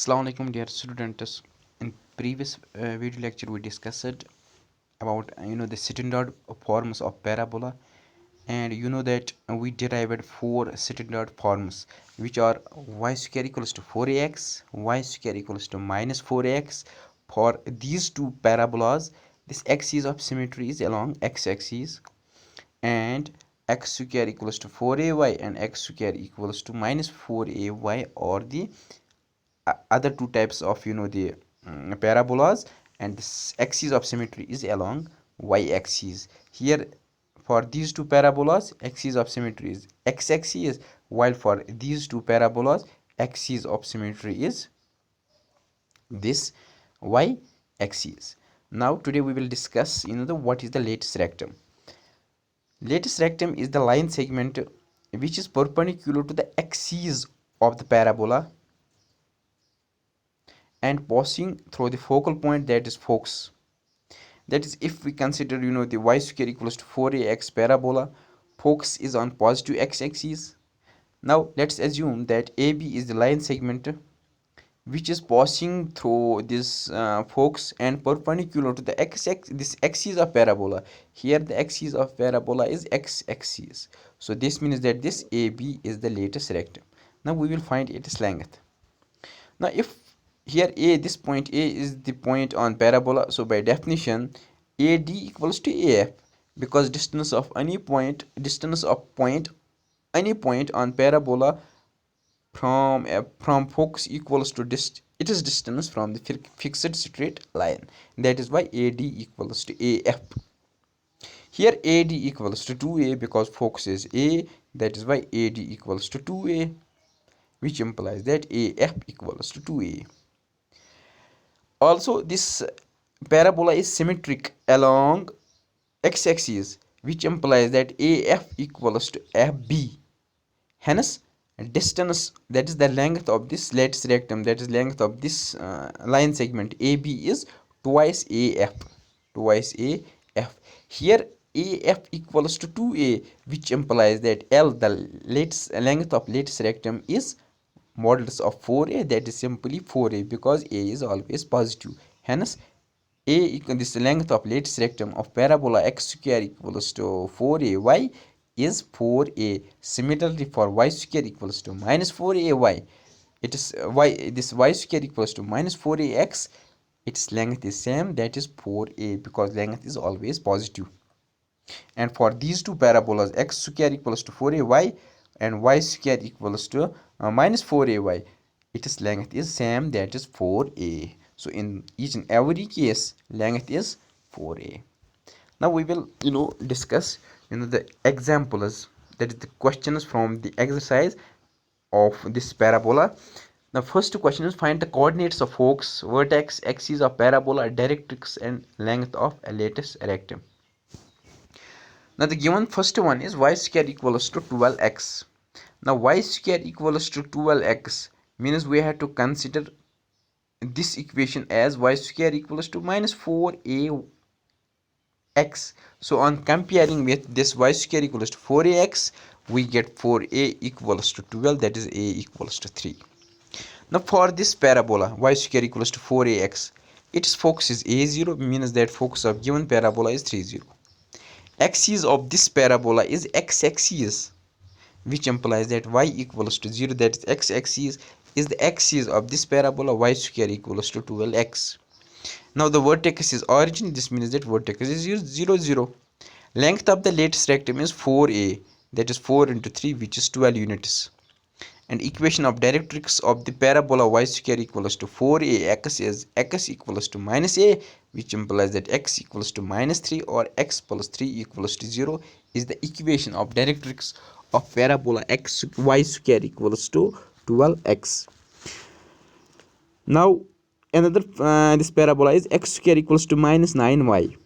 Assalamu alaikum dear students. In previous video lecture we discussed about the standard forms of parabola, and you know that we derived four standard forms which are y square equals to 4ax, y square equals to minus 4x. For these two parabolas, this axis of symmetry is along x-axis, and x square equals to 4ay and x square equals to minus 4ay or the other two types of the parabolas, and this axis of symmetry is along y-axis. Here for these two parabolas, axis of symmetry is x-axis, while for these two parabolas, axis of symmetry is this y-axis. Now today we will discuss what is the lattice rectum. Lattice rectum is the line segment which is perpendicular to the axis of the parabola and passing through the focal point, that is focus. That is, if we consider the y square equals to 4ax parabola, focus is on positive x-axis. Now let's assume that AB is the line segment which is passing through this focus and perpendicular to the this axis of parabola. Here the axis of parabola is x-axis, so this means that this AB is the lattice rectum. Now we will find its length. Now if here this point A is the point on parabola, so by definition AD equals to AF, because distance of point any point on parabola from focus equals to it is distance from the fixed straight line. That is why AD equals to AF. Here AD equals to 2A because focus is A, that is why AD equals to 2A, which implies that AF equals to 2A. Also, this parabola is symmetric along x-axis, which implies that AF equals to FB. Hence, distance, that is the length of this lattice rectum, that is length of this line segment AB, is twice AF. Here AF equals to 2A, which implies that L, the length of lattice rectum, is modulus of 4a, that is simply 4a, because a is always positive. Hence this length of lattice rectum of parabola x square equals to 4ay is 4a. Similarly, for y square equals to minus 4ay, it is this y square equals to minus 4ax, its length is same, that is 4a, because length is always positive. And for these two parabolas, x square equals to 4ay and y square equals to minus 4ay, its length is same, that is 4a. So in each and every case, length is 4a. Now we will discuss the examples, that is the questions from the exercise of this parabola. The first question is, find the coordinates of focus, vertex, axis of parabola, directrix, and length of a lattice rectum. Now the given first one is y square equals to 12x. Now y square equals to 12x means we have to consider this equation as y square equals to minus 4ax. So on comparing with this y square equals to 4ax, we get 4a equals to 12, that is a equals to 3. Now for this parabola y square equals to 4ax, its focus is a0, means that focus of given parabola is 3, 0. Axis of this parabola is x-axis, which implies that y equals to 0, that is x-axis is the axis of this parabola, y square equals to 12x. Now the vertex is origin, this means that vertex is 0, 0. Length of the lattice rectum is 4a, that is 4 into 3, which is 12 units. And equation of directrix of the parabola y square equals to 4ax is x equals to minus a, which implies that x equals to minus 3 or x plus 3 equals to 0 is the equation of directrix of parabola y square equals to 12x. Now another this parabola is x square equals to minus 9y.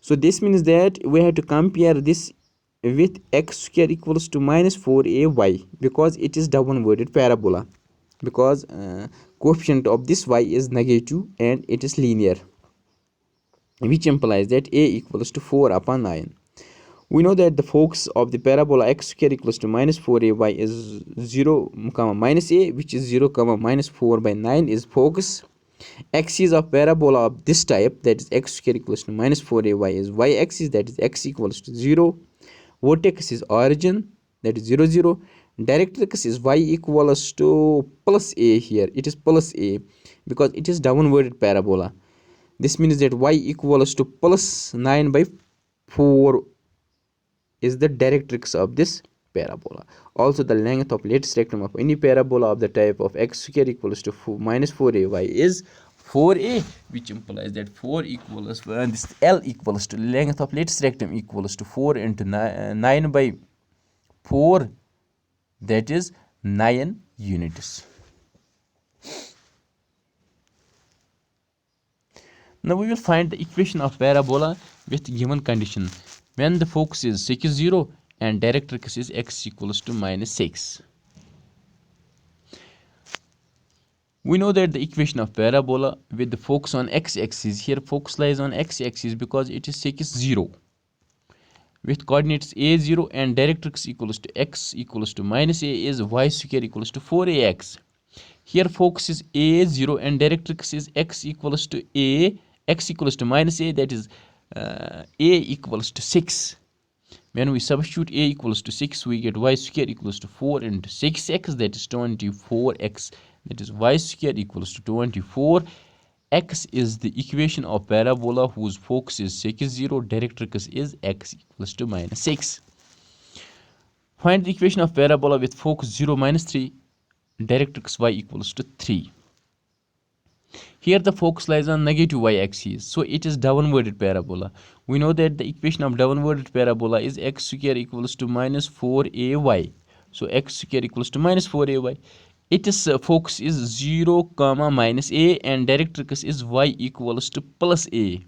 So this means that we have to compare this with x square equals to minus 4ay, because it is downwarded parabola, because coefficient of this y is negative and it is linear, which implies that a equals to 4 upon 9. We know that the focus of the parabola x square equals to minus 4ay is 0 comma minus a, which is 0 comma minus 4 by 9 is focus. Axis of parabola of this type, that is x square equals to minus 4ay, is y-axis, that is x equals to 0. Vertex is origin, that is 0 0. Directrix is y equals to plus a. Here it is plus a because it is downward parabola. This means that y equals to plus 9 by 4 is the directrix of this parabola. Also, the length of lattice rectum of any parabola of the type of x square equals to minus 4ay is 4a, which implies that 4 equals this L equals to length of lattice rectum equals to 4 into 9 by 4, that is 9 units. Now we will find the equation of parabola with given condition when the focus is 6 0 and directrix is x equals to minus 6. We know that the equation of parabola with the focus on x-axis, here focus lies on x-axis because it is 6 0, with coordinates a 0 and directrix equals to x equals to minus a is y square equals to 4ax. Here focus is a 0 and directrix is x equals to a, x equals to minus a, that is a equals to 6. When we substitute a equals to 6, we get y square equals to 4 into 6x, that is 24x, that is y square equals to 24. X is the equation of parabola whose focus is 6 0, directrix is x equals to minus 6. Find the equation of parabola with focus 0 minus 3, directrix y equals to 3. Here the focus lies on negative y-axis, so it is downwarded parabola. We know that the equation of downwarded parabola is x square equals to minus 4ay. So x square equals to minus 4ay. Its focus is 0 comma minus a and directrix is y equals to plus a.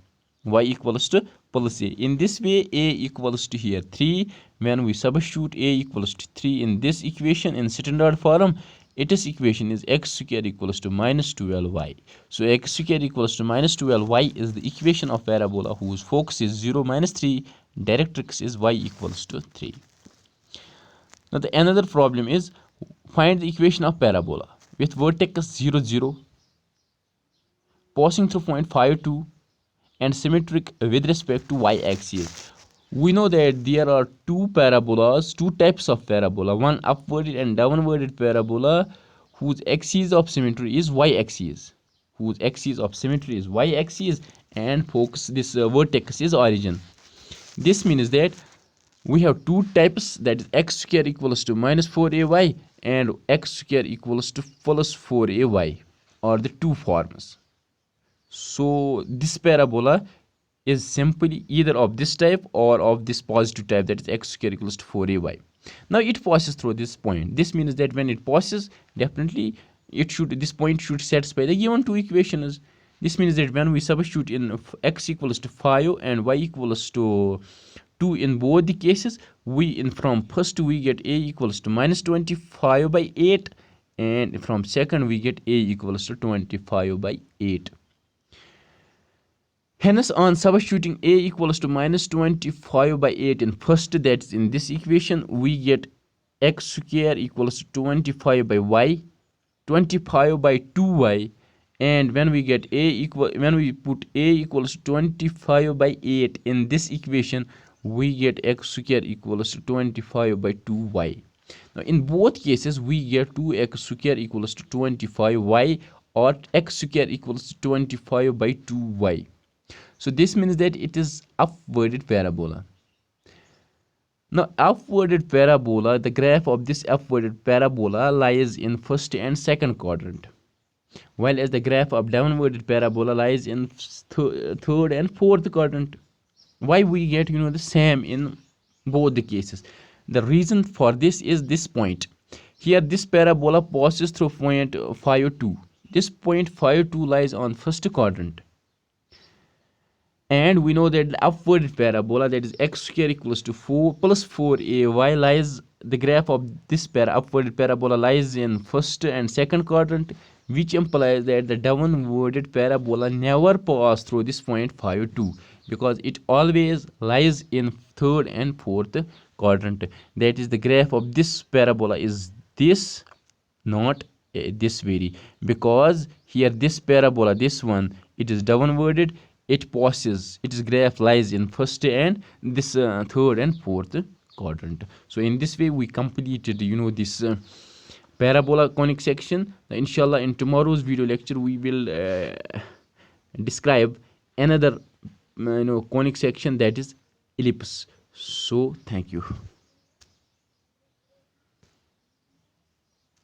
Y equals to plus a. In this way, a equals to here 3. When we substitute a equals to 3 in this equation in standard form, its equation is x square equals to minus 12y. So x square equals to minus 12y is the equation of parabola whose focus is 0 minus 3, directrix is y equals to 3. Now the another problem is find the equation of parabola with vertex 0 0, passing through point 5 2 and symmetric with respect to y-axis. We know that there are two types of parabola, one upwarded and downwarded parabola whose axis of symmetry is y-axis, and focus this vertex is origin. This means that we have two types, that is x square equals to minus 4ay and x square equals to plus 4ay, or the two forms. So this parabola is simply either of this type or of this positive type, that is x square equals to 4ay. Now it passes through this point. This means that when it passes, definitely this point should satisfy the given two equations. This means that when we substitute in x equals to 5 and y equals to 2 in both the cases, from first we get a equals to minus 25 by 8, and from second we get a equals to 25 by 8. Hence, on substituting a equals to minus 25 by 8 in first, that's in this equation, we get x square equals to 25 by y, 25 by 2y, and when we put a equals to 25 by 8 in this equation, we get x square equals to 25 by 2y. Now in both cases we get 2x square equals to 25y, or x square equals to 25 by 2y. So this means that it is upwarded parabola. Now upwarded parabola, the graph of this upwarded parabola lies in first and second quadrant, while as the graph of downwarded parabola lies in third and fourth quadrant. Why we get the same in both the cases? The reason for this is this point. Here this parabola passes through point 5 2. This point 5 2 lies on first quadrant. And we know that the upward parabola, that is x square equals to 4 plus 4ay, lies, the graph of this upward parabola lies in first and second quadrant, which implies that the downwarded parabola never passed through this point 5 2. because it always lies in third and fourth quadrant. That is, the graph of this parabola is this, not this very, because here this parabola, this one, it is downwarded, it passes, its graph lies in first and this third and fourth quadrant. So in this way we completed, this parabola conic section. Inshallah, in tomorrow's video lecture we will describe another conic section, that is ellipse. So thank you.